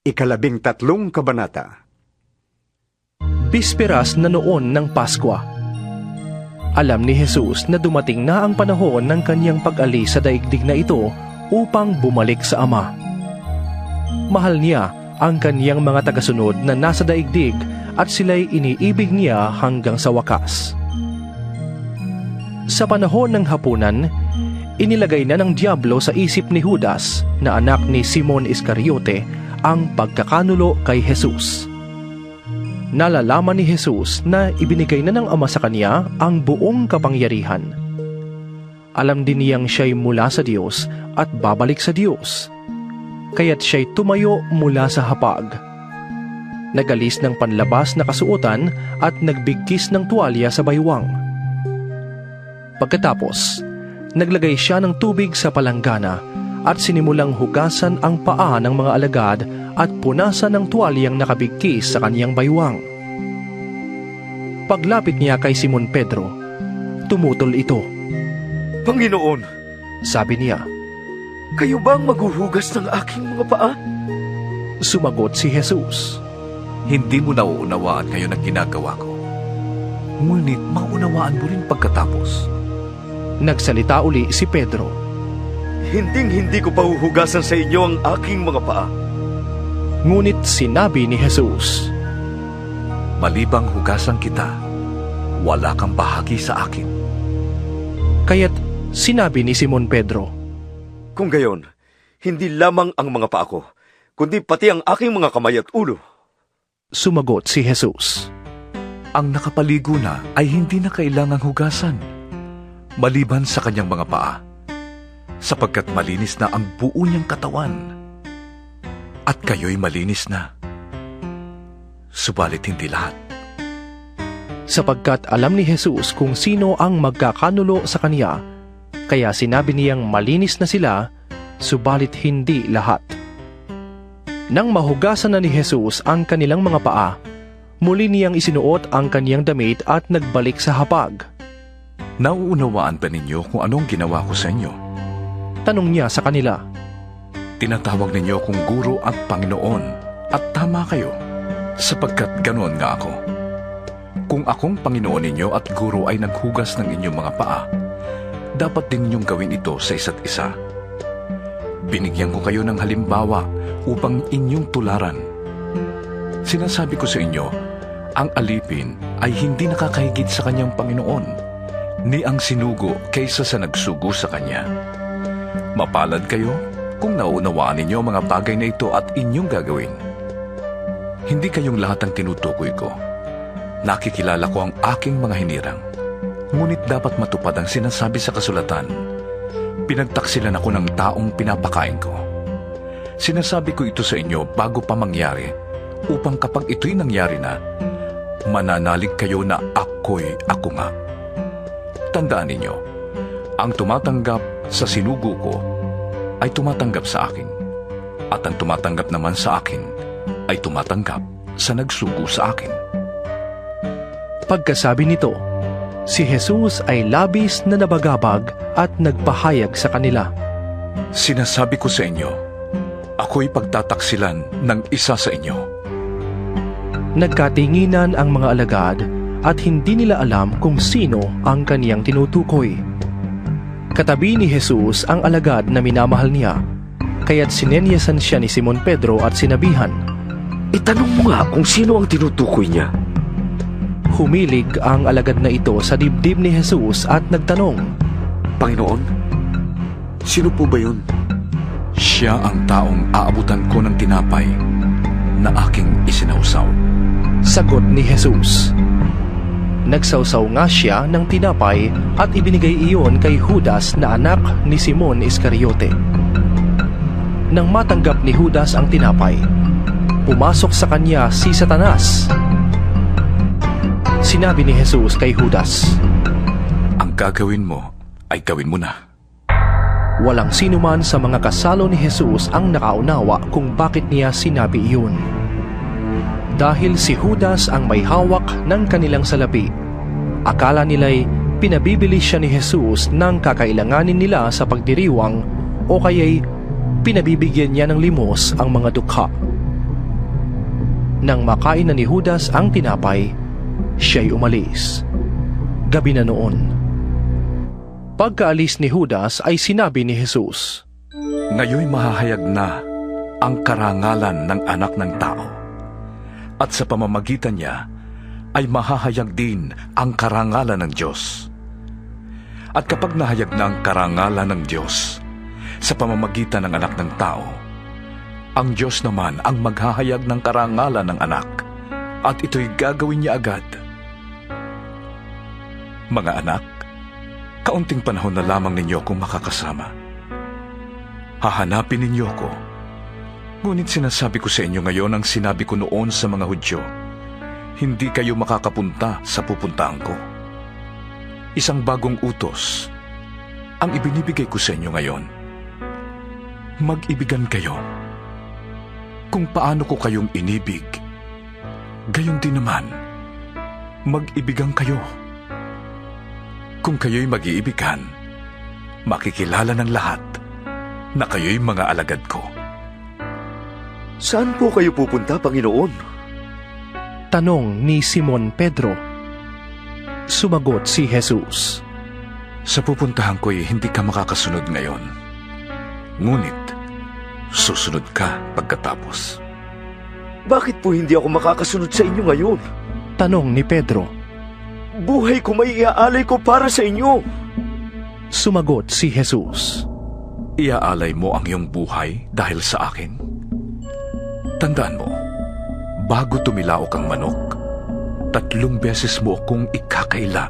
13 kabanata. Bisperas na noon ng Pasko. Alam ni Jesus na dumating na ang panahon ng kanyang pag-alis sa daigdig na ito upang bumalik sa Ama. Mahal niya ang kanyang mga tagasunod na nasa daigdig at sila'y iniibig niya hanggang sa wakas. Sa panahon ng hapunan, inilagay na ng Diablo sa isip ni Judas na anak ni Simon Iscariote ang pagkakanulo kay Jesus. Nalalaman ni Jesus na ibinigay na ng Ama sa kanya ang buong kapangyarihan. Alam din niyang siya'y mula sa Diyos at babalik sa Diyos. Kaya't siya'y tumayo mula sa hapag. Nagalis ng panlabas na kasuotan at nagbigkis ng tuwalya sa baywang. Pagkatapos, naglagay siya ng tubig sa palanggana at sinimulang hugasan ang paa ng mga alagad at punasan ng tuwalyang nakabigkis sa kaniyang baywang. Paglapit niya kay Simon Pedro, tumutol ito. Panginoon, Sabi niya. kayo ba ang maghuhugas ng aking mga paa? Sumagot si Jesus. Hindi mo nauunawaan ngayon ang ginagawa ko. Ngunit maunawaan mo rin pagkatapos. Nagsalita uli si Pedro. Hindi ko pahuhugasan sa inyo ang aking mga paa. Ngunit sinabi ni Jesus, Malibang hugasan kita, wala kang bahagi sa akin. kaya't sinabi ni Simon Pedro, Kung gayon, hindi lamang ang mga paa ko, kundi pati ang aking mga kamay at ulo. Sumagot si Jesus. Ang nakapaligo na ay hindi na kailangang hugasan, maliban sa kanyang mga paa, sapagkat malinis na ang buo niyang katawan. At kayo'y malinis na. Subalit hindi lahat. Sapagkat alam ni Jesus kung sino ang magkakanulo sa kanya, kaya sinabi niyang malinis na sila, subalit hindi lahat. Nang mahugasan na ni Jesus ang kanilang mga paa, muli niyang isinuot ang kaniyang damit at nagbalik sa hapag. Nauunawaan ba ninyo kung anong ginawa ko sa inyo? Tanong niya sa kanila. Tinatawag ninyo akong guro at Panginoon, at tama kayo, sapagkat ganoon nga ako. Kung akong Panginoon ninyo at guro ay naghugas ng inyong mga paa, dapat din ninyong gawin ito sa isa't isa. Binigyan ko kayo ng halimbawa upang inyong tularan. Sinasabi ko sa inyo, ang alipin ay hindi nakakahigit sa kanyang Panginoon, ni ang sinugo kaysa sa nagsugo sa kanya. Mapalad kayo kung nauunawaan ninyo ang mga bagay na ito at inyong gagawin. Hindi kayong lahat ang tinutukoy ko. Nakikilala ko ang aking mga hinirang. Ngunit dapat matupad ang sinasabi sa kasulatan. Pinagtaksilan ako ng taong pinapakain ko. Sinasabi ko ito sa inyo bago pa mangyari, upang kapag ito'y nangyari na, mananalig kayo na ako nga. Tandaan ninyo, ang tumatanggap sa sinugo ko ay tumatanggap sa akin, at ang tumatanggap naman sa akin ay tumatanggap sa nagsugo sa akin. Pagkasabi nito, si Jesus ay labis na nabagabag at nagpahayag sa kanila. Sinasabi ko sa inyo, ako'y pagtataksilan ng isa sa inyo. Nagkatinginan ang mga alagad at hindi nila alam kung sino ang kaniyang tinutukoy. Katabi ni Jesus ang alagad na minamahal niya, kaya't sinenyasan siya ni Simon Pedro at sinabihan, Itanong mo nga kung sino ang tinutukoy niya. Humilig ang alagad na ito sa dibdib ni Jesus at nagtanong, Panginoon, sino po ba yun? Siya ang taong aabutan ko ng tinapay na aking isinausaw. Sagot ni Jesus. Nagsawsaw nga siya ng tinapay at ibinigay iyon kay Judas na anak ni Simon Iscariote. Nang matanggap ni Judas ang tinapay, pumasok sa kanya si Satanas. Sinabi ni Jesus kay Judas, Ang gagawin mo ay gawin mo na. Walang sinuman sa mga kasalo ni Jesus ang nakaunawa kung bakit niya sinabi iyon. Dahil si Judas ang may hawak ng kanilang salapi, akala nila'y pinabibili siya ni Jesus ng kakailanganin nila sa pagdiriwang o kaya'y pinabibigyan niya ng limos ang mga dukha. Nang makain na ni Judas ang tinapay, siya'y umalis. Gabi na noon. Pagkaalis ni Judas ay sinabi ni Jesus, Ngayoy mahahayag na ang karangalan ng anak ng tao. At sa pamamagitan niya ay mahahayag din ang karangalan ng Diyos. At kapag nahayag na ang karangalan ng Diyos sa pamamagitan ng anak ng tao, ang Diyos naman ang maghahayag ng karangalan ng anak, at ito'y gagawin niya agad. Mga anak, kaunting panahon na lamang ninyo kung makakasama. Hahanapin ninyo ko. Ngunit sinasabi ko sa inyo ngayon ang sinabi ko noon sa mga Hudyo, hindi kayo makakapunta sa pupuntahan ko. Isang bagong utos ang ibinibigay ko sa inyo ngayon. Mag-ibigan kayo. Kung paano ko kayong inibig, gayon din naman, mag-ibigan kayo. Kung kayo'y mag-iibigan, makikilala ng lahat na kayo'y mga alagad ko. Saan po kayo pupunta, Panginoon? tanong ni Simon Pedro. Sumagot si Jesus, Sa pupuntahan ko'y hindi ka makakasunod ngayon. Ngunit, susunod ka pagkatapos. Bakit po hindi ako makakasunod sa inyo ngayon? tanong ni Pedro. Buhay ko may iaalay ko para sa inyo. Sumagot si Jesus, Iaalay mo ang iyong buhay dahil sa akin? Tandaan mo, bago tumilaok ang manok, 3 beses mo akong ikakaila